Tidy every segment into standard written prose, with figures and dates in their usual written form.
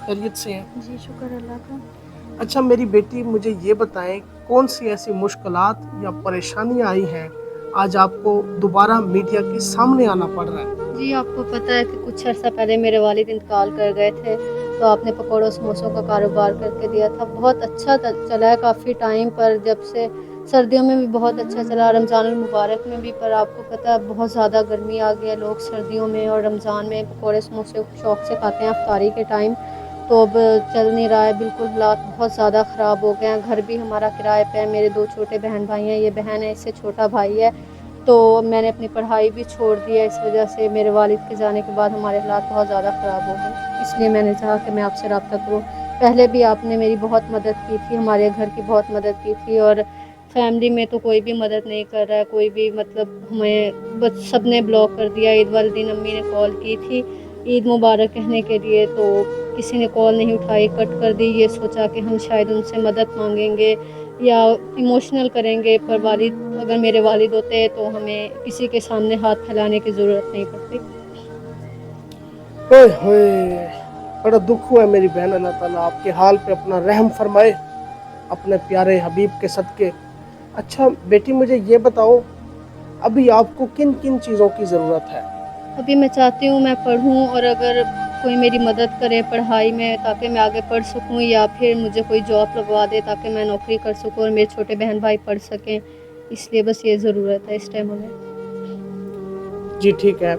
खैरियत से हैं? जी, शुक्र अल्लाह का। अच्छा मेरी बेटी, मुझे ये बताएं कौन सी ऐसी मुश्किलात या परेशानियां आई हैं आज आपको दोबारा मीडिया के सामने आना पड़ रहा है? जी, आपको पता है कि कुछ अर्सा पहले मेरे वालिद इंतकाल कर गए थे, तो आपने पकौड़ों समोसों का कारोबार करके दिया था। बहुत अच्छा चला है काफ़ी टाइम पर, जब से सर्दियों में भी बहुत अच्छा चला, रमज़ानुल मुबारक में भी। पर आपको पता है बहुत ज़्यादा गर्मी आ गई है, लोग सर्दियों में और रमज़ान में पकौड़े समोसे शौक़ से खाते हैं इफ्तारी के टाइम। तो अब चल नहीं रहा है बिल्कुल, हालात बहुत ज़्यादा ख़राब हो गए हैं। घर भी हमारा किराए पे है, मेरे 2 छोटे बहन भाई हैं, ये बहन है, इससे छोटा भाई है। तो मैंने अपनी पढ़ाई भी छोड़ दी है इस वजह से। मेरे वालिद के जाने के बाद हमारे हालात बहुत ज़्यादा ख़राब हो गए, इसलिए मैंने चाहा कि मैं आपसे रब्ता करूँ। पहले भी आपने मेरी बहुत मदद की थी, हमारे घर की बहुत मदद की थी, और फैमिली में तो कोई भी मदद नहीं कर रहा है, कोई भी मतलब हमें बस सब ने ब्लॉक कर दिया। ईद वाले दिन अम्मी ने कॉल की थी ईद मुबारक कहने के लिए, तो किसी ने कॉल नहीं उठाई, कट कर दी। ये सोचा कि हम शायद उनसे मदद मांगेंगे या इमोशनल करेंगे, पर वालिद, अगर मेरे वालिद होते तो हमें किसी के सामने हाथ फैलाने की ज़रूरत नहीं पड़ती। ओए होए, बड़ा दुख हुआ है मेरी बहन। अल्लाह ताला आपके हाल पे अपना रहम फरमाए अपने प्यारे हबीब के सदके। अच्छा बेटी, मुझे ये बताओ अभी आपको किन किन चीज़ों की ज़रूरत है? अभी मैं चाहती हूँ मैं पढ़ूँ, और अगर कोई मेरी मदद करे पढ़ाई में ताकि मैं आगे पढ़ सकूँ, या फिर मुझे कोई जॉब लगवा दे ताकि मैं नौकरी कर सकूँ और मेरे छोटे बहन भाई पढ़ सकें। इसलिए बस ये ज़रूरत है इस टाइम हमें। जी ठीक है।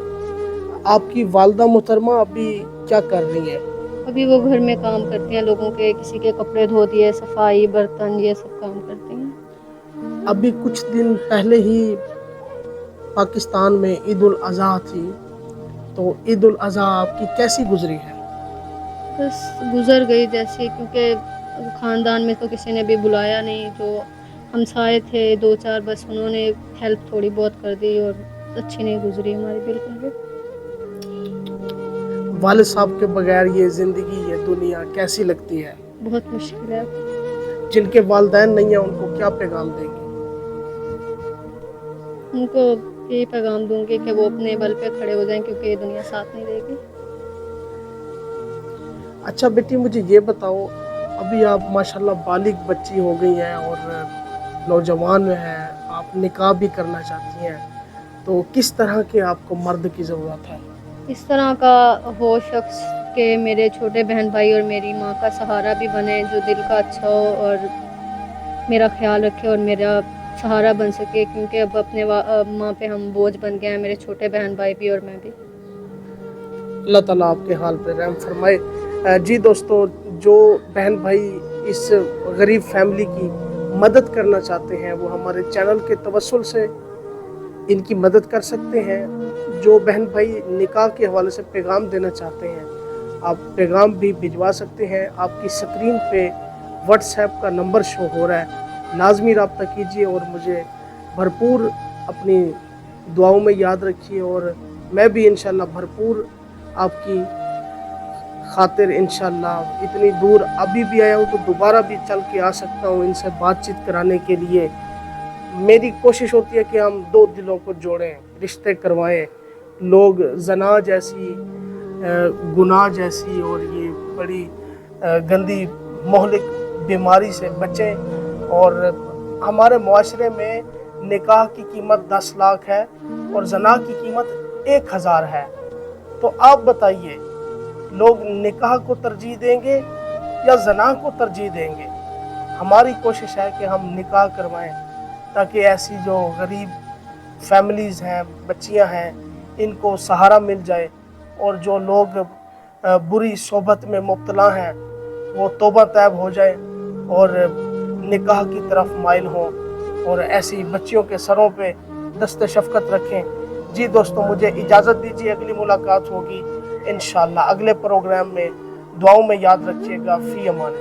आपकी वालदा मोहतरमा अभी क्या कर रही हैं? अभी वो घर में काम करती हैं, लोगों के, किसी के कपड़े धो दिए, सफाई, बर्तन, ये सब काम करती हैं। अभी कुछ दिन पहले ही पाकिस्तान में ईद उल अज़हा थी, तो ईद उल अज़हा आपकी कैसी गुजरी है? बस गुजर गई जैसे, क्योंकि ख़ानदान में तो किसी ने भी बुलाया नहीं। जो हमसाए थे 2-4, बस उन्होंने हेल्प थोड़ी बहुत कर दी, और अच्छी नहीं गुजरी हमारी बिल्कुल भी। वालिद साहब के बगैर ये ज़िंदगी, ये दुनिया कैसी लगती है? बहुत मुश्किल है। जिनके वालिदैन नहीं है उनको क्या पैगाम देंगे? उनको यही पैगाम दूंगी कि वो अपने बल पे खड़े हो जाएं, क्योंकि ये दुनिया साथ नहीं देगी। अच्छा बेटी, मुझे ये बताओ अभी आप माशाल्लाह बालिग बच्ची हो गई हैं और नौजवान हैं, आप निकाह भी करना चाहती हैं, तो किस तरह के आपको मर्द की ज़रूरत है? इस तरह का हो शख्स के मेरे छोटे बहन भाई और मेरी माँ का सहारा भी बने, जो दिल का अच्छा हो और मेरा ख्याल रखे और मेरा सहारा बन सके, क्योंकि अब अपने माँ पे हम बोझ बन गए हैं, मेरे छोटे बहन भाई भी और मैं भी। अल्लाह ताला आपके हाल पे रहम फरमाए। जी दोस्तों, जो बहन भाई इस गरीब फैमिली की मदद करना चाहते हैं वो हमारे चैनल के तवस्सुल से इनकी मदद कर सकते हैं। जो बहन भाई निकाह के हवाले से पैगाम देना चाहते हैं, आप पैगाम भी भिजवा सकते हैं। आपकी स्क्रीन पे व्हाट्सएप का नंबर शो हो रहा है, लाजमी रब्ता कीजिए और मुझे भरपूर अपनी दुआओं में याद रखिए, और मैं भी इंशाल्लाह भरपूर आपकी खातिर इंशाल्लाह इतनी दूर अभी भी आया हूँ तो दोबारा भी चल के आ सकता हूँ इनसे बातचीत कराने के लिए। मेरी कोशिश होती है कि हम दो दिलों को जोड़ें, रिश्ते करवाएं, लोग जना जैसी गुनाह जैसी और ये बड़ी गंदी मोहलिक बीमारी से बचें। और हमारे मुआशरे में निकाह की कीमत 10 लाख है और जना की कीमत 1000 है। तो आप बताइए, लोग निकाह को तरजीह देंगे या जना को तरजीह देंगे? हमारी कोशिश है कि हम निकाह करवाएं ताकि ऐसी जो गरीब फैमिलीज़ हैं, बच्चियां हैं, इनको सहारा मिल जाए, और जो लोग बुरी सोबत में मुब्तला हैं वो तौबा तैब हो जाए और निकाह की तरफ माइल हों और ऐसी बच्चियों के सरों पे दस्ते शफ़क़त रखें। जी दोस्तों, मुझे इजाज़त दीजिए, अगली मुलाकात होगी इंशाअल्लाह अगले प्रोग्राम में। दुआओं में याद रखिएगा। फ़ी अमान।